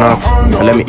قناة عالمي.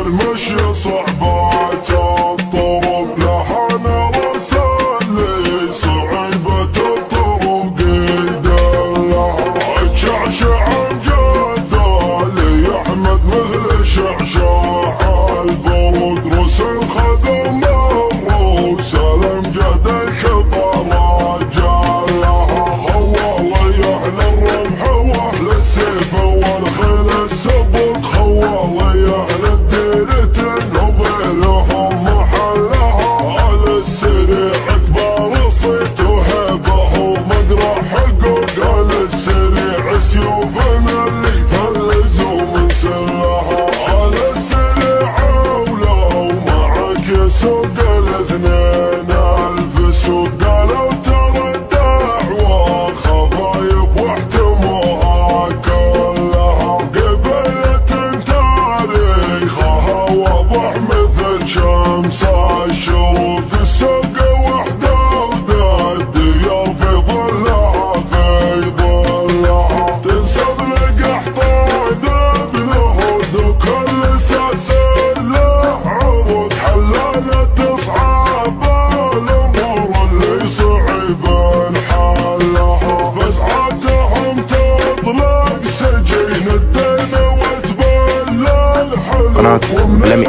المشي صعبات الطرق لحنا رسالي صعبة الطرق يدلع الشعشع الجدالي يحمد مثل شعشاع البرود رسل خدم الروق سلم جد الكبر رجالها خوالي يحلى الرمح واهل السيف والخيل السبق خوالي يحلى سيوفنا اللي تهلزوا من سلاحها على السريع ولو معك سوق الاثنين الف سوق قالوا ترى الدعوة خفايف واحتموها كلها قبلة تاريخها واضح مثل شمس الشروق السوق وحده وذا الديار في ظلها في ظلها تنسب لك احطان بنهود وكل ساسر له عروض حلالة تصعب الامور اللي صعب حلها بسعتهم تطلق سجين الدين وتبلى الحلو قناة عالمي.